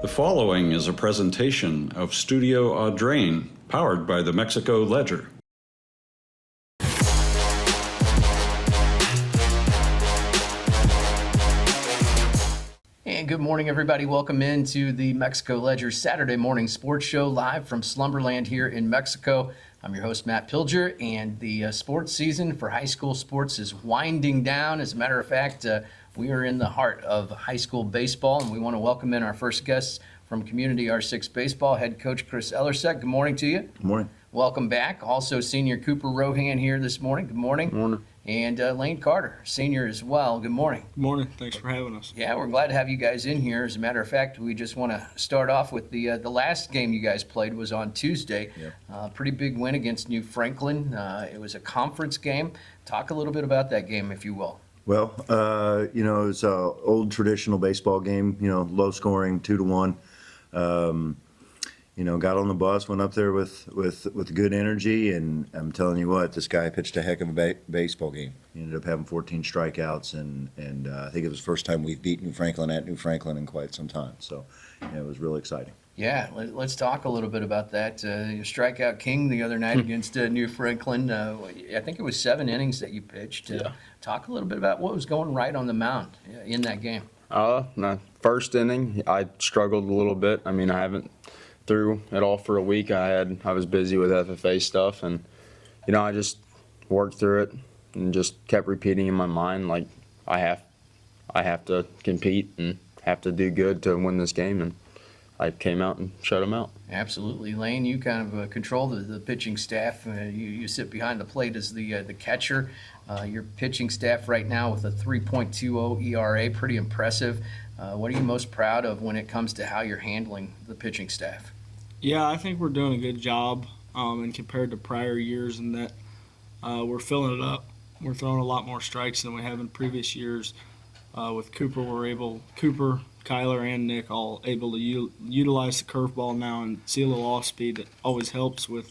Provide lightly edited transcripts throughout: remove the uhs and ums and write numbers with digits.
The following is a presentation of Studio Audrain, powered by the Mexico Ledger. And good morning, everybody. Welcome into the Mexico Ledger Saturday morning sports show live from Slumberland here in Mexico. I'm your host, Matt Pilger, and the sports season for high school sports is winding down. As a matter of fact, we are in the heart of high school baseball, and we want to welcome in our first guests from Community R6 Baseball, head coach Chris Ellersieck. Good morning to you. Good morning. Welcome back. Also, senior Cooper Rohan here this morning. Good morning. Good morning. And Lane Carter, senior as well. Good morning. Good morning. Thanks for having us. Yeah, we're glad to have you guys in here. As a matter of fact, we just want to start off with the last game you guys played was on Tuesday. Yep. Pretty big win against New Franklin. It was a conference game. Talk a little bit about that game, if you will. Well, it's an old traditional baseball game, low scoring, 2-1. Got on the bus, went up there with good energy, and I'm telling you what, this guy pitched a heck of a baseball game. He ended up having 14 strikeouts, and I think it was the first time we've beat New Franklin at New Franklin in quite some time. So, it was really exciting. Yeah, let's talk a little bit about that. Your strikeout king the other night against New Franklin. I think it was 7 innings that you pitched. Talk a little bit about what was going right on the mound in that game. My first inning, I struggled a little bit. I haven't threw it all for a week. I was busy with FFA stuff, and I just worked through it and just kept repeating in my mind, like, I have to compete and have to do good to win this game, and I came out and shut them out. Absolutely. Lane, you kind of control the pitching staff. You sit behind the plate as the catcher. Your pitching staff right now with a 3.20 ERA, pretty impressive. What are you most proud of when it comes to how you're handling the pitching staff? Yeah, I think we're doing a good job, and compared to prior years in that we're filling it up. We're throwing a lot more strikes than we have in previous years. With Cooper, Cooper, Kyler, and Nick all able to utilize the curveball now and see a little off speed that always helps with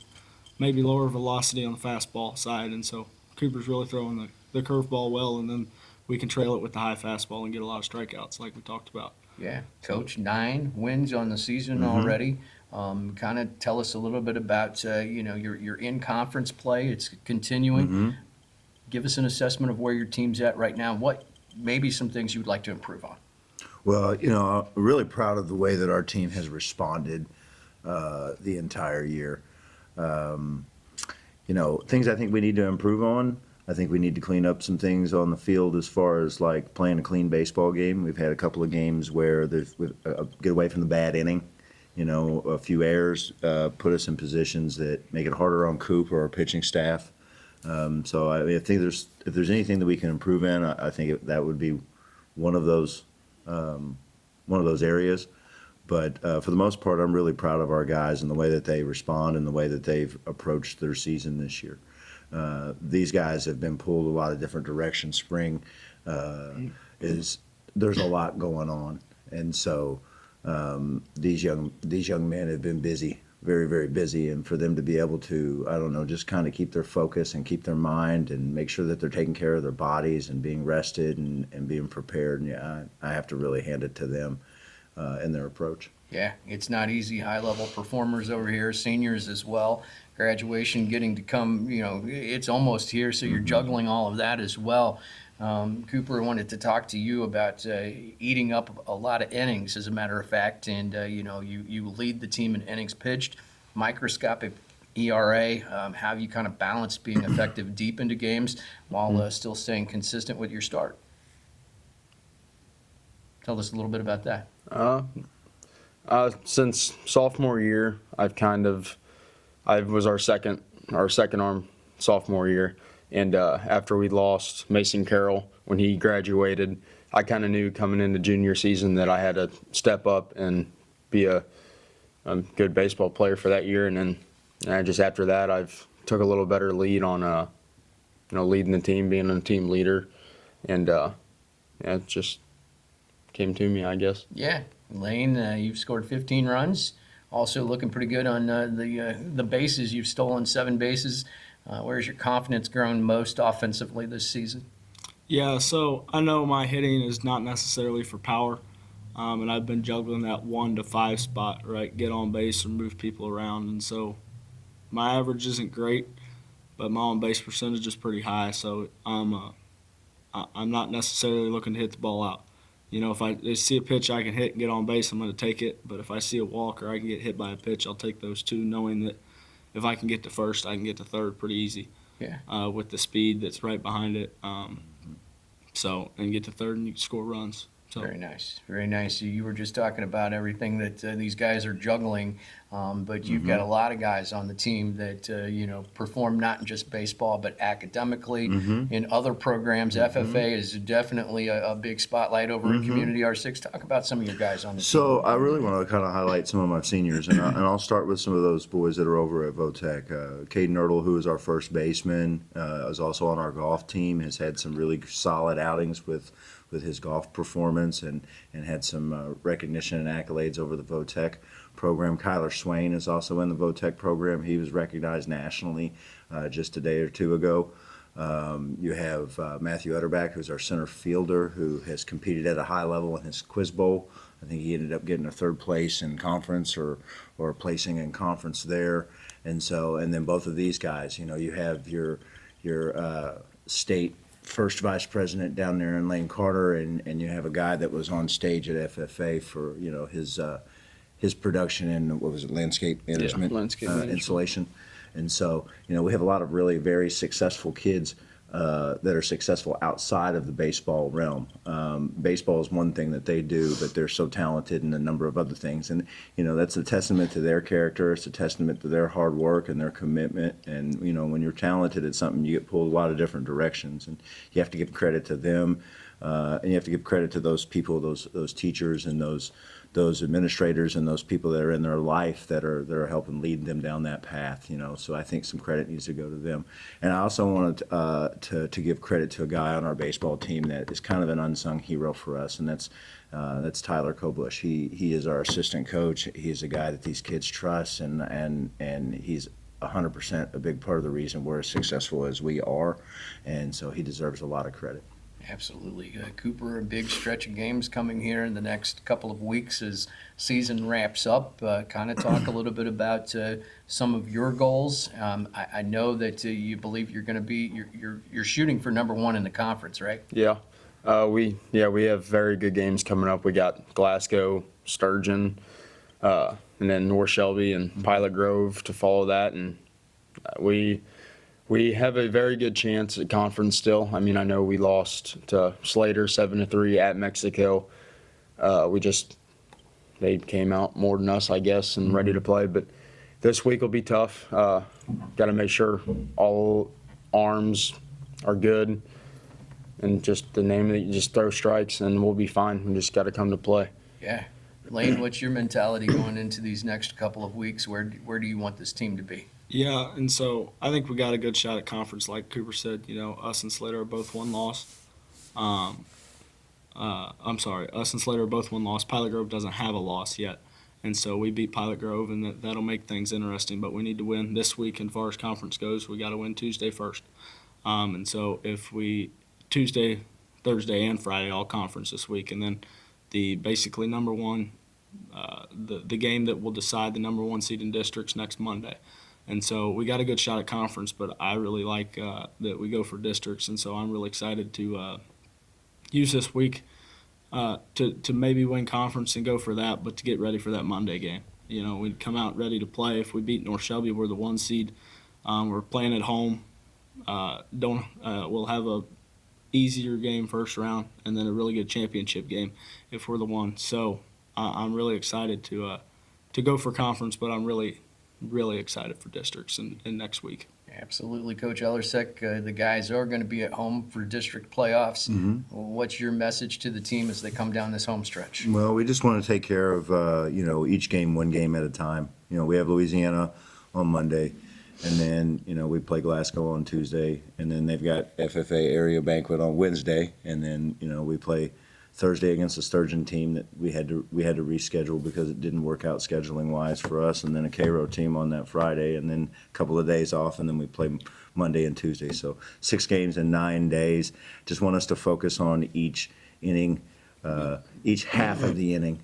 maybe lower velocity on the fastball side. And so Cooper's really throwing the curveball well, and then we can trail it with the high fastball and get a lot of strikeouts like we talked about. Yeah, Coach, 9 wins on the season already. Kind of tell us a little bit about, your in-conference play. It's continuing. Give us an assessment of where your team's at right now. What maybe some things you would like to improve on? Well, I'm really proud of the way that our team has responded the entire year. Things I think we need to improve on. I think we need to clean up some things on the field as far as like playing a clean baseball game. We've had a couple of games where get away from the bad inning. A few errors put us in positions that make it harder on Coop or our pitching staff. So I think if there's anything that we can improve in, I think that would be one of those areas. But for the most part, I'm really proud of our guys and the way that they respond and the way that they've approached their season this year. These guys have been pulled a lot of different directions. Spring there's a lot going on, and so these young men have been busy, very, very busy, and for them to be able to, just kind of keep their focus and keep their mind and make sure that they're taking care of their bodies and being rested and being prepared. And I have to really hand it to them in their approach. Yeah, it's not easy. High-level performers over here, seniors as well. Graduation getting to come, it's almost here, so you're juggling all of that as well. Cooper, wanted to talk to you about eating up a lot of innings, as a matter of fact, and you lead the team in innings pitched, microscopic ERA. How have you kind of balanced being effective deep into games while still staying consistent with your start? Tell us a little bit about that. Since sophomore year, I was our second arm sophomore year. And after we lost Mason Carroll when he graduated, I kind of knew coming into junior season that I had to step up and be a good baseball player for that year. And then just after that, I've took a little better lead on leading the team, being a team leader, and it just came to me, I guess. Yeah, Lane, you've scored 15 runs. Also looking pretty good on the bases. You've stolen 7 bases. Where's your confidence grown most offensively this season? Yeah, so I know my hitting is not necessarily for power. And I've been juggling that 1 to 5 spot, right? Get on base or move people around. And so my average isn't great, but my on base percentage is pretty high. So I'm not necessarily looking to hit the ball out. If I see a pitch I can hit and get on base, I'm going to take it. But if I see a walk or I can get hit by a pitch, I'll take those two, knowing that if I can get to first, I can get to third pretty easy. Yeah. With the speed that's right behind it. And get to third and you can score runs. So. Very nice, very nice. You were just talking about everything that these guys are juggling, but you've got a lot of guys on the team that perform not in just baseball but academically in other programs. FFA is definitely a big spotlight over in Community R6. Talk about some of your guys on the team. So I really want to kind of highlight some of my seniors, and I'll start with some of those boys that are over at Votech. Caden Ertle, who is our first baseman, is also on our golf team, has had some really solid outings with his golf performance and had some recognition and accolades over the Votech program. Kyler Swain is also in the Votech program. He was recognized nationally just a day or two ago. You have Matthew Utterback, who's our center fielder, who has competed at a high level in his Quiz Bowl. I think he ended up getting a third place in conference or placing in conference there. And then both of these guys, you have your state first vice president down there in Lane Carter, and you have a guy that was on stage at FFA for his production in landscape management, landscape management. installation. And so we have a lot of really very successful kids that are successful outside of the baseball realm. Baseball is one thing that they do, but they're so talented in a number of other things. And, that's a testament to their character. It's a testament to their hard work and their commitment. And, when you're talented at something, you get pulled a lot of different directions. And you have to give credit to them. And you have to give credit to those people, those teachers and those administrators and those people that are in their life that are helping lead them down that path. So I think some credit needs to go to them. And I also wanted to give credit to a guy on our baseball team that is kind of an unsung hero for us, and that's Tyler Kobush. He is our assistant coach. He's a guy that these kids trust, and he's 100% a big part of the reason we're as successful as we are, and so he deserves a lot of credit. Absolutely. Cooper, a big stretch of games coming here in the next couple of weeks as season wraps up. Kind of talk a little bit about some of your goals. I know that you believe you're going to be you're shooting for number one in the conference, right? Yeah. We have very good games coming up. We got Glasgow, Sturgeon, and then North Shelby and Pilot Grove to follow that, and we have a very good chance at conference still. I mean, I know we lost to Slater 7-3 at Mexico. They came out more than us, I guess, and ready to play. But this week will be tough. Got to make sure all arms are good, and just the name of it, you just throw strikes, and we'll be fine. We just got to come to play. Yeah. Lane, what's your mentality going into these next couple of weeks? Where do you want this team to be? Yeah, and so I think we got a good shot at conference, like Cooper said. Us and Slater are both one loss. Us and Slater are both one loss. Pilot Grove doesn't have a loss yet, and so we beat Pilot Grove, and that'll make things interesting. But we need to win this week, and as far as conference goes, we got to win Tuesday first. And so if we Tuesday, Thursday, and Friday all conference this week, and then the basically number one, the game that will decide the number one seed in districts next Monday. And so we got a good shot at conference, but I really like that we go for districts, and so I'm really excited to use this week to maybe win conference and go for that, but to get ready for that Monday game. We'd come out ready to play. If we beat North Shelby, we're the one seed. We're playing at home. We'll have a easier game first round, and then a really good championship game if we're the one. So I'm really excited to go for conference, but I'm really excited for districts and next week. Absolutely, Coach Ellersieck. The guys are going to be at home for district playoffs. What's your message to the team as they come down this home stretch? Well, we just want to take care of each game one game at a time. We have Louisiana on Monday, and then we play Glasgow on Tuesday, and then they've got FFA area banquet on Wednesday, and then we play Thursday against the Sturgeon team that we had to reschedule because it didn't work out scheduling wise for us, and then a Cairo team on that Friday, and then a couple of days off, and then we play Monday and Tuesday. So 6 games in 9 days. Just want us to focus on each inning each half of the inning,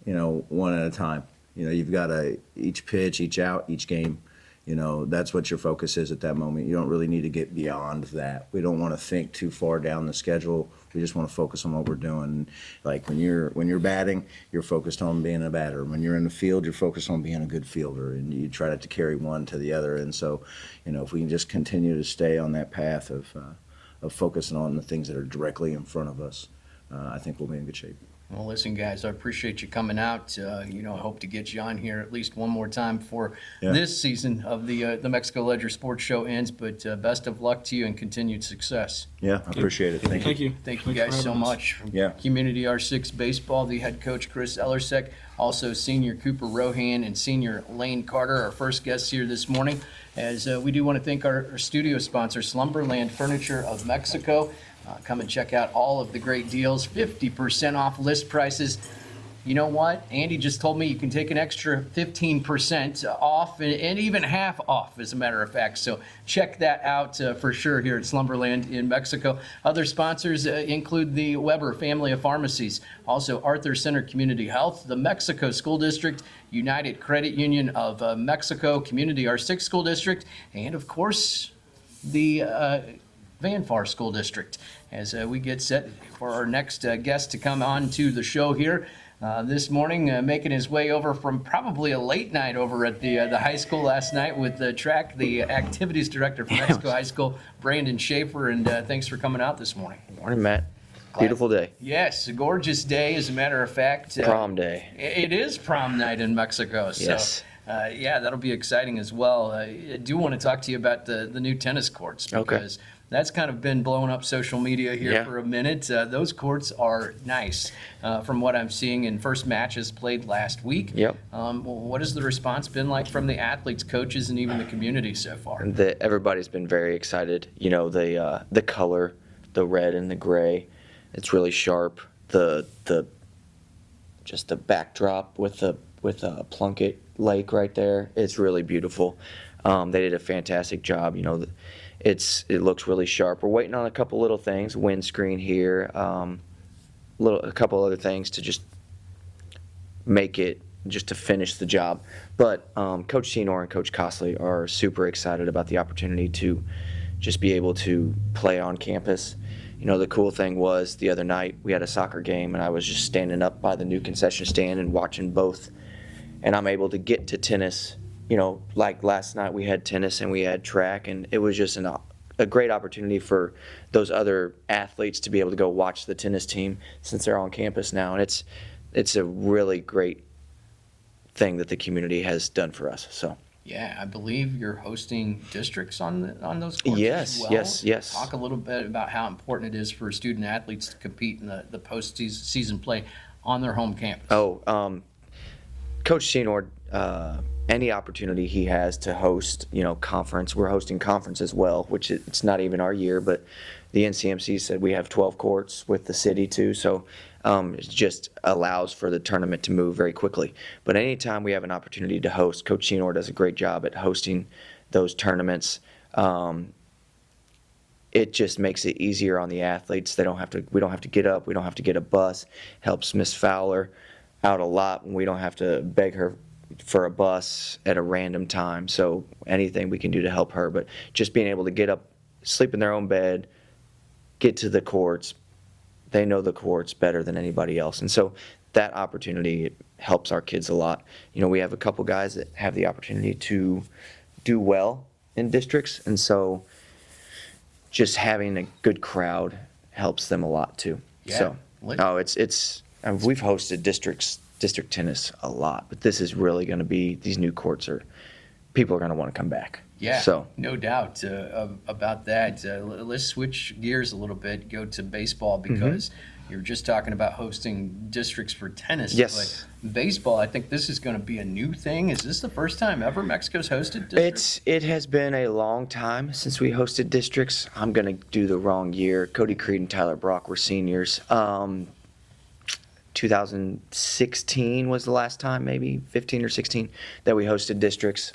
one at a time. You've got each pitch, each out, each game. That's what your focus is at that moment. You don't really need to get beyond that. We don't want to think too far down the schedule. We just want to focus on what we're doing. Like when you're batting, you're focused on being a batter. When you're in the field, you're focused on being a good fielder, and you try to carry one to the other. And so, if we can just continue to stay on that path of focusing on the things that are directly in front of us, I think we'll be in good shape. Well, listen, guys, I appreciate you coming out. I hope to get you on here at least one more time before this season of the Mexico Ledger Sports Show ends. But best of luck to you and continued success. Yeah, I appreciate it. Thank you. Thank you Thanks guys for so having us. much. From Yeah. Community R6 Baseball, the head coach, Chris Ellersieck, also senior Cooper Rohan and senior Lane Carter, our first guests here this morning. As we do want to thank our studio sponsor, Slumberland Furniture of Mexico. Come and check out all of the great deals, 50% off list prices. You know what? Andy just told me you can take an extra 15% off and even half off, as a matter of fact. So check that out for sure here at Slumberland in Mexico. Other sponsors include the Weber Family of Pharmacies, also Arthur Center Community Health, the Mexico School District, United Credit Union of Mexico, Community R6 School District, and of course, the Vanfar School District. As we get set for our next guest to come on to the show here this morning, making his way over from probably a late night over at the high school last night with the activities director for Mexico High School, Brandon Schafer, and thanks for coming out this morning. Morning, Matt. Beautiful day. Yes, a gorgeous day, as a matter of fact. Prom day. It is prom night in Mexico, so Yes. that'll be exciting as well. I do want to talk to you about the new tennis courts, because that's kind of been blowing up social media here for a minute. Those courts are nice from what I'm seeing, and first matches played last week. Yep. What has the response been like from the athletes, coaches, and even the community so far? Everybody's been very excited. The color, the red and the gray, it's really sharp. Just the backdrop with a Plunkett Lake right there, it's really beautiful. They did a fantastic job. It looks really sharp. We're waiting on a couple little things, windscreen here, a couple other things to just make it, just to finish the job. But Coach Senor and Coach Costley are super excited about the opportunity to just be able to play on campus. The cool thing was the other night we had a soccer game, and I was just standing up by the new concession stand and watching both, and I'm able to get to tennis. Like last night we had tennis and we had track, and it was just a great opportunity for those other athletes to be able to go watch the tennis team since they're on campus now. And it's a really great thing that the community has done for us. So. Yeah, I believe you're hosting districts on those courts Yes, as well. yes. Talk a little bit about how important it is for student athletes to compete in the post-season play on their home campus. Coach Senor, any opportunity he has to host, conference, we're hosting conference as well, which it's not even our year, but the NCMC said we have 12 courts with the city too, so it just allows for the tournament to move very quickly. But anytime we have an opportunity to host, Coach Senor does a great job at hosting those tournaments. It just makes it easier on the athletes. We don't have to get up, we don't have to get a bus. Helps Miss Fowler out a lot when we don't have to beg her for a bus at a random time. So anything we can do to help her, but just being able to get up, sleep in their own bed, get to the courts. They know the courts better than anybody else. And so that opportunity helps our kids a lot. We have a couple guys that have the opportunity to do well in districts, and so just having a good crowd helps them a lot too. Yeah. So we've hosted district tennis a lot, but this is really going to be, these new courts people are going to want to come back. Yeah, So no doubt about that. Let's switch gears a little bit, go to baseball, because you were just talking about hosting districts for tennis. Yes. But baseball, I think this is going to be a new thing. Is this the first time ever Mexico's hosted districts? it has been a long time since we hosted districts. I'm going to do the wrong year. Cody Creed and Tyler Brock were seniors. 2016 was the last time, maybe 15 or 16, that we hosted districts.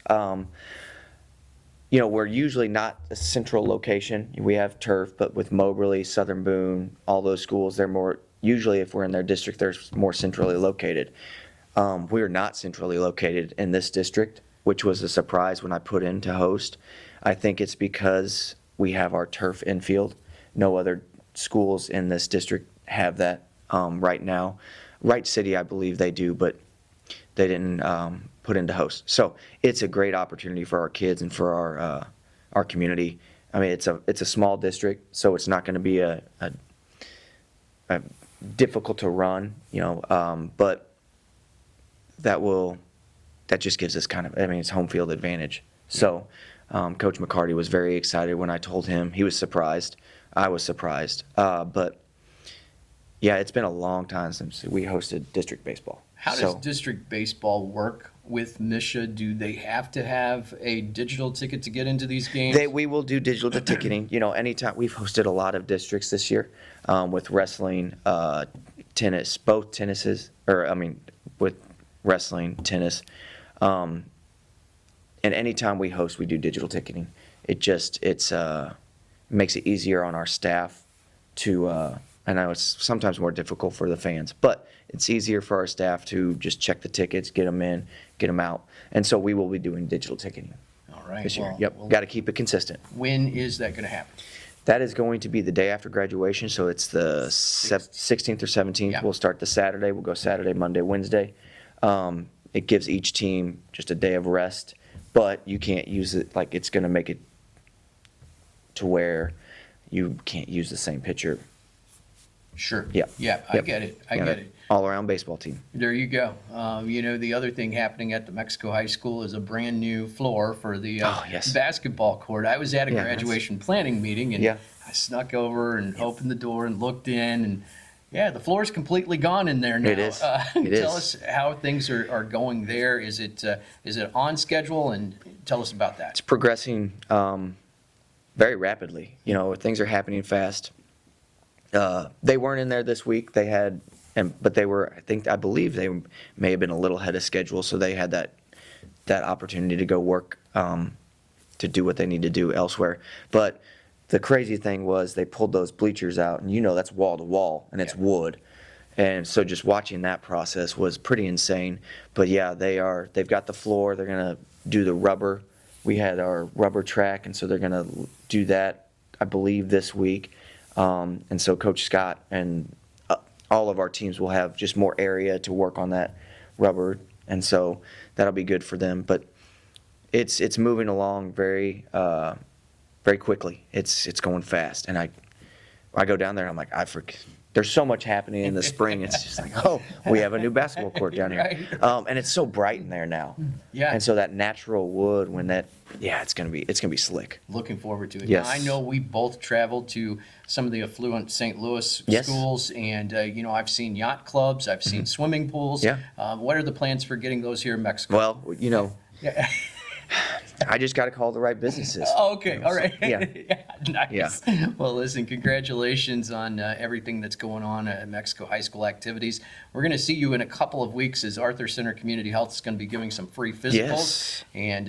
We're usually not a central location. We have turf, but with Moberly, Southern Boone, all those schools, they're more usually if we're in their district, they're more centrally located. We're not centrally located in this district, which was a surprise when I put in to host. I think it's because we have our turf infield. No other schools in this district have that right now. Wright City, I believe they do, but they didn't put in to host. So it's a great opportunity for our kids and for our community. I mean, it's a small district, so it's not going to be a difficult to run, but that just gives us it's home field advantage. So Coach McCarty was very excited when I told him. He was surprised. I was surprised. But yeah, it's been a long time since we hosted district baseball. How does district baseball work with Misha? Do they have to have a digital ticket to get into these games? We will do digital ticketing. Anytime we've hosted a lot of districts this year with wrestling, tennis, both tennises, with wrestling, tennis. And anytime we host, we do digital ticketing. It makes it easier on our staff to, I know it's sometimes more difficult for the fans, but it's easier for our staff to just check the tickets, get them in, get them out. And so we will be doing digital ticketing All right. this year. Well, Yep, got to keep it consistent. When is that going to happen? That is going to be the day after graduation, so it's the 16th or 17th. Yeah. We'll start the Saturday. We'll go Saturday, Monday, Wednesday. It gives each team just a day of rest, but you can't use it, it's going to make it to where you can't use the same pitcher. Sure. Yeah. Yeah, I Yep. get it. I Yeah, get it. All-around baseball team. There you go. The other thing happening at the Mexico High School is a brand new floor for the Oh, yes. basketball court. I was at a Yeah, that's- graduation planning meeting, and Yeah. I snuck over and opened the door and looked in, and yeah, the floor's completely gone in there now. It is. It Tell is. us how things are going there. Is it on schedule? And tell us about that. It's progressing very rapidly. Things are happening fast. They weren't in there this week. They had, but they were. I believe they may have been a little ahead of schedule, so they had that opportunity to go work to do what they need to do elsewhere. But the crazy thing was they pulled those bleachers out, and that's wall to wall, and it's wood. And so just watching that process was pretty insane. But yeah, they've got the floor. They're gonna do the rubber. We had our rubber track, and so they're gonna do that, I believe, this week. And so Coach Scott and all of our teams will have just more area to work on that rubber, and so that'll be good for them. But it's moving along very very quickly. It's going fast, and I go down there and I'm like, there's so much happening in the spring. It's just like, oh, we have a new basketball court down here, Right. and it's so bright in there now. Yeah. And so that natural wood, it's gonna be slick. Looking forward to it. Yes. Now, I know we both traveled to some of the affluent St. Louis Yes. schools, and I've seen yacht clubs, I've seen swimming pools. Yeah. What are the plans for getting those here in Mexico? Well, Yeah. I just got to call the right businesses. Oh, okay, all right. Yeah. Nice. Well, listen, congratulations on everything that's going on at Mexico High School activities. We're going to see you in a couple of weeks as Arthur Center Community Health is going to be giving some free physicals. Yes. And,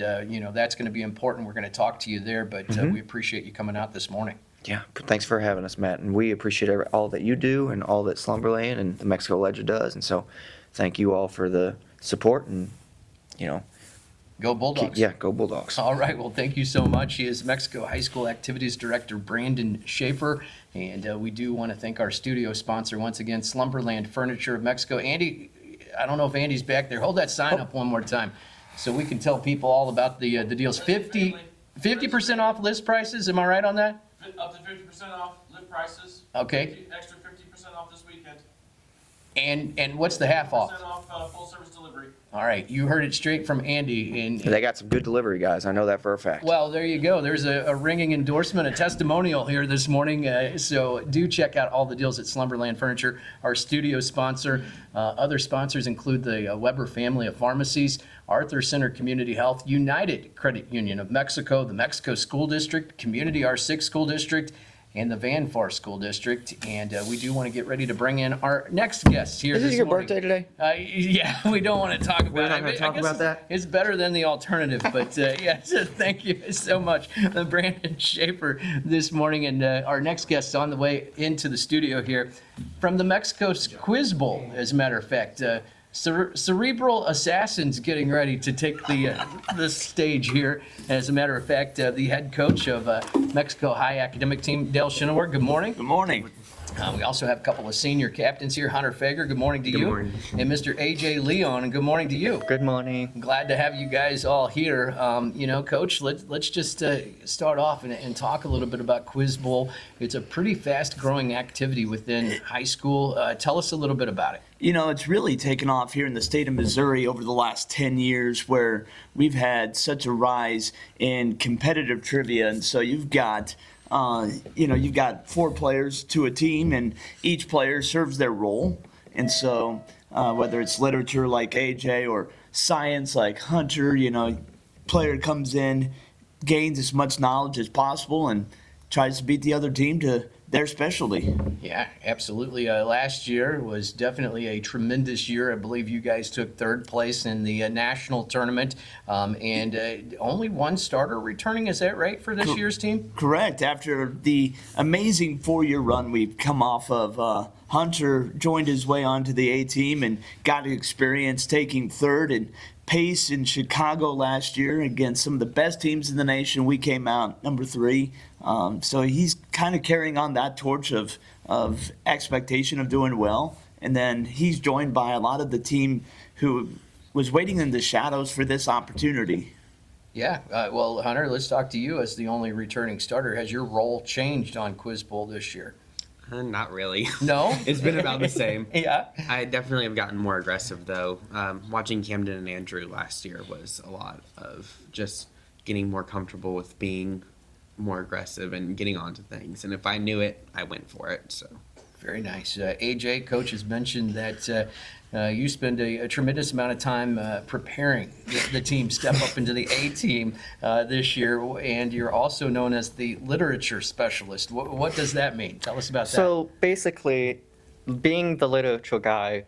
that's going to be important. We're going to talk to you there, but we appreciate you coming out this morning. Yeah, thanks for having us, Matt. And we appreciate all that you do and all that Slumberland and the Mexico Ledger does. And so thank you all for the support and, Go Bulldogs. go Bulldogs. All right. Well, thank you so much. He is Mexico High School Activities Director Brandon Schafer. And we do want to thank our studio sponsor once again, Slumberland Furniture of Mexico. Andy, I don't know if Andy's back there. Hold that sign up one more time so we can tell people all about the deals. 50% off list prices. Am I right on that? Up to 50% off list prices. Okay. Extra 50% off this weekend. And what's the half off? 50% off full service delivery. All right. You heard it straight from Andy. And They got some good delivery guys. I know that for a fact. well, there you go. There's a ringing endorsement, a testimonial here this morning. So do check out all the deals at Slumberland Furniture, our studio sponsor. Other sponsors include the Weber family of pharmacies, Arthur Center Community Health, United Credit Union of Mexico, the Mexico School District, Community R6 School District, and the Van Far School District. And we do want to get ready to bring in our next guest here This is your morning. birthday today? Yeah, we don't want to talk about We're not it. gonna talk I guess about that? It's better than the alternative, but yeah, so thank you so much, Brandon Schafer, this morning. And our next guest is on the way into the studio here from the Mexico Quiz Bowl, as a matter of fact. Cerebral Assassins getting ready to take the stage here. As a matter of fact, the head coach of Mexico High academic team, Dale Schenewerk. Good morning. Good morning. We also have a couple of senior captains here. Hunter Feger, good morning to you. morning. And Mr. AJ Leon, and good morning to you. Good morning. Glad to have you guys all here. Coach, let's just start off and talk a little bit about Quiz Bowl. It's a pretty fast-growing activity within high school. Tell us a little bit about it. You know, it's really taken off here in the state of Missouri over the last 10 years where we've had such a rise in competitive trivia. And so you've got 4 players to a team, and each player serves their role. And so whether it's literature like AJ or science like Hunter, player comes in, gains as much knowledge as possible, and tries to beat the other team to their specialty. Yeah, absolutely. Last year was definitely a tremendous year. I believe you guys took 3rd place in the national tournament, and only one starter returning. Is that right for this year's team? Correct. After the amazing 4-year run we've come off of, Hunter joined his way onto the A team and got experience taking 3rd in pace in Chicago last year against some of the best teams in the nation. We came out number 3. So he's kind of carrying on that torch of expectation of doing well. And then he's joined by a lot of the team who was waiting in the shadows for this opportunity. Yeah. Well, Hunter, let's talk to you as the only returning starter. Has your role changed on Quiz Bowl this year? Not really. No? It's been about the same. Yeah. I definitely have gotten more aggressive, though. Watching Camden and Andrew last year was a lot of just getting more comfortable with being more aggressive and getting onto things. And if I knew it, I went for it. So Very nice. AJ, Coach has mentioned that you spend a tremendous amount of time preparing the team step up into the A team this year, and you're also known as the literature specialist. What does that mean? Tell us about that. So basically, being the literature guy,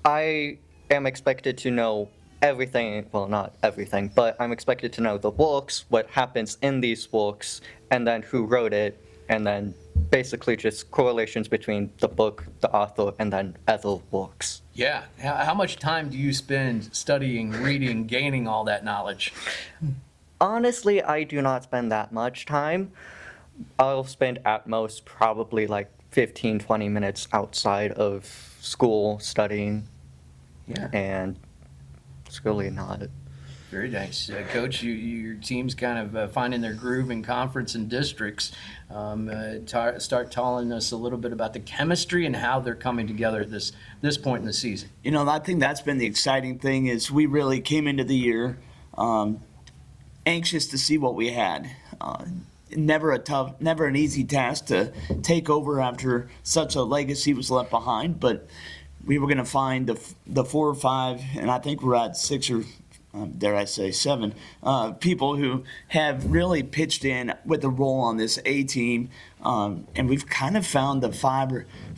I am expected to know everything, well, not everything, but I'm expected to know the books, what happens in these books, and then who wrote it, and then basically just correlations between the book, the author, and then other books. Yeah. How much time do you spend studying, reading, gaining all that knowledge? Honestly, I do not spend that much time. I'll spend at most probably like 15, 20 minutes outside of school studying, Yeah. and it's really not. Very nice. Coach, your team's kind of finding their groove in conference and districts. Start telling us a little bit about the chemistry and how they're coming together at this point in the season. I think that's been the exciting thing is we really came into the year anxious to see what we had. Never an easy task to take over after such a legacy was left behind, but we were going to find the 4 or 5, and I think we're at 6 or dare I say 7 people who have really pitched in with a role on this A team, and we've kind of found the 5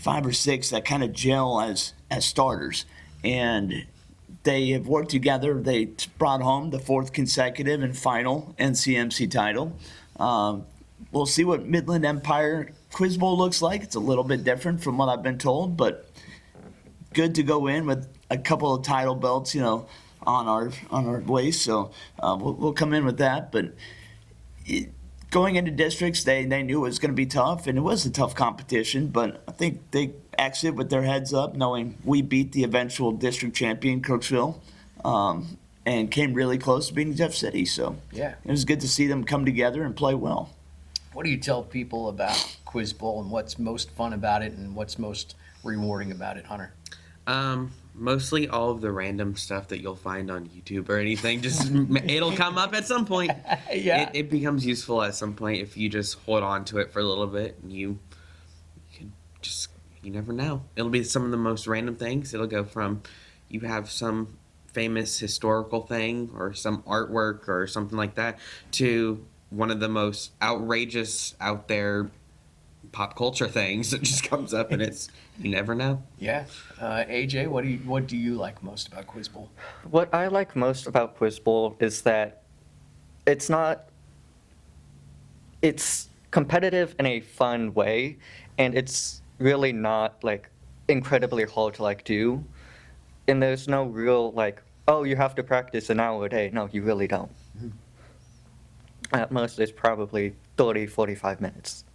or 6 that kind of gel as starters, and they have worked together. They brought home the 4th consecutive and final NCMC title. We'll see what Midland Empire Quiz Bowl looks like. It's a little bit different from what I've been told, but good to go in with a couple of title belts, on our waist. So we'll come in with that. But going into districts, they knew it was going to be tough, and it was a tough competition. But I think they exited with their heads up, knowing we beat the eventual district champion, Crooksville, and came really close to beating Jeff City. So Yeah. it was good to see them come together and play well. What do you tell people about Quiz Bowl and what's most fun about it and what's most rewarding about it, Hunter? mostly all of the random stuff that you'll find on YouTube or anything. Just it'll come up at some point. Yeah. It becomes useful at some point if you just hold on to it for a little bit. And you never know. It'll be some of the most random things. It'll go from you have some famous historical thing or some artwork or something like that to one of the most outrageous out there pop culture things that just comes up, and you never know. Yeah. AJ, what do you like most about Quiz Bowl? What I like most about Quiz Bowl is that it's competitive in a fun way, and it's really not like incredibly hard to like do. And there's no real like, oh, you have to practice an hour a day. No, you really don't. At most, it's probably 30, 45 minutes.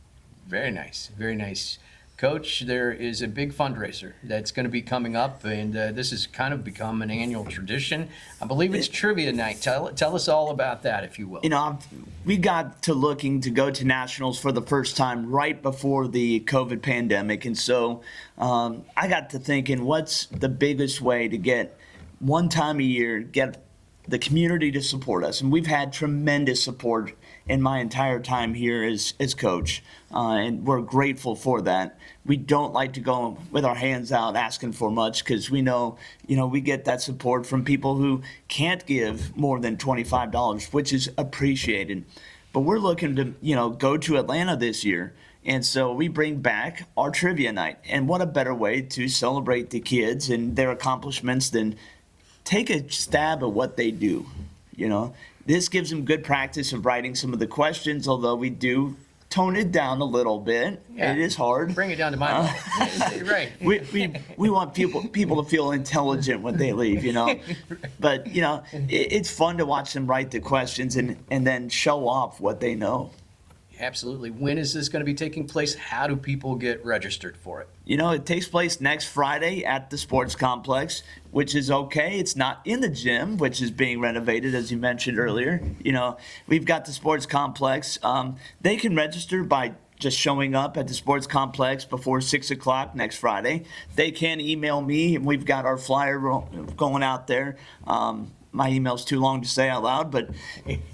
Very nice. Very nice. Coach, there is a big fundraiser that's going to be coming up, and this has kind of become an annual tradition. I believe it's trivia night. Tell us all about that, if you will. You know, we got to looking to go to nationals for the first time right before the COVID pandemic. And so I got to thinking, what's the biggest way to get one time a year, get the community to support us? And we've had tremendous support in my entire time here as coach, and we're grateful for that. We don't like to go with our hands out asking for much, because we know, we get that support from people who can't give more than $25, which is appreciated. But we're looking to, go to Atlanta this year. And so we bring back our trivia night. And what a better way to celebrate the kids and their accomplishments than take a stab at what they do. This gives them good practice of writing some of the questions, although we do tone it down a little bit. Yeah. It is hard. Bring it down to my level. Right. We want people to feel intelligent when they leave, But, it's fun to watch them write the questions and then show off what they know. Absolutely. When is this going to be taking place? How do people get registered for it? It takes place next Friday at the sports complex, which is okay. It's not in the gym, which is being renovated, as you mentioned earlier. We've got the sports complex. They can register by just showing up at the sports complex before 6 o'clock next Friday. They can email me, and we've got our flyer going out there. My email's too long to say out loud, but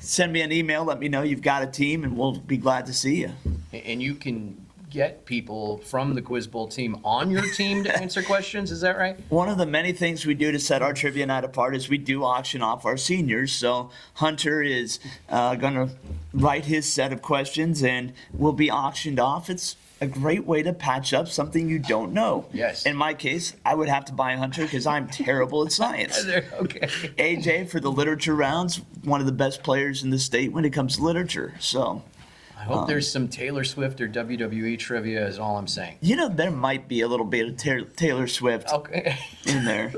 send me an email. Let me know you've got a team, and we'll be glad to see you. And you can get people from the Quiz Bowl team on your team to answer questions. Is that right? One of the many things we do to set our trivia night apart is we do auction off our seniors. So Hunter is going to write his set of questions and will be auctioned off. It's a great way to patch up something you don't know. Yes. In my case, I would have to buy Hunter because I'm terrible at science. Okay. AJ, for the literature rounds, one of the best players in the state when it comes to literature. So I hope there's some Taylor Swift or WWE trivia is all I'm saying. there might be a little bit of Taylor Swift Okay. in there.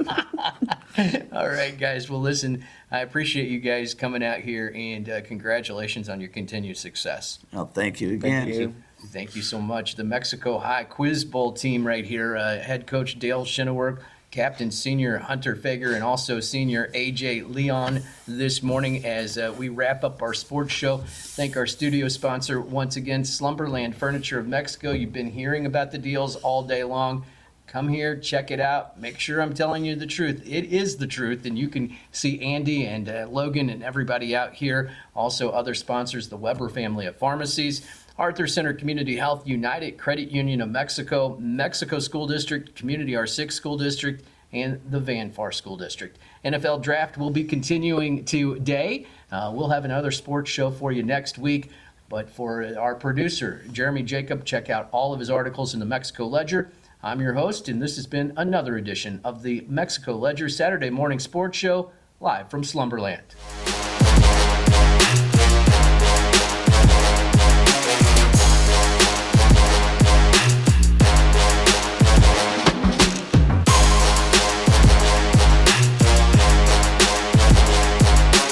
All right, guys. Well, listen, I appreciate you guys coming out here, and congratulations on your continued success. Oh, thank you again. Thank you so much. The Mexico High Quiz Bowl team right here, head coach Dale Schenewerk, captain senior Hunter Feger, and also senior AJ Leon this morning as we wrap up our sports show. Thank our studio sponsor once again, Slumberland Furniture of Mexico. You've been hearing about the deals all day long. Come here, check it out. Make sure I'm telling you the truth. It is the truth, and you can see Andy and Logan and everybody out here. Also other sponsors, the Weber family of pharmacies, Arthur Center Community Health, United Credit Union of Mexico, Mexico School District, Community R6 School District, and the Van Far School District. NFL Draft will be continuing today. We'll have another sports show for you next week. But for our producer, Jeremy Jacob, check out all of his articles in the Mexico Ledger. I'm your host, and this has been another edition of the Mexico Ledger Saturday Morning Sports Show, live from Slumberland.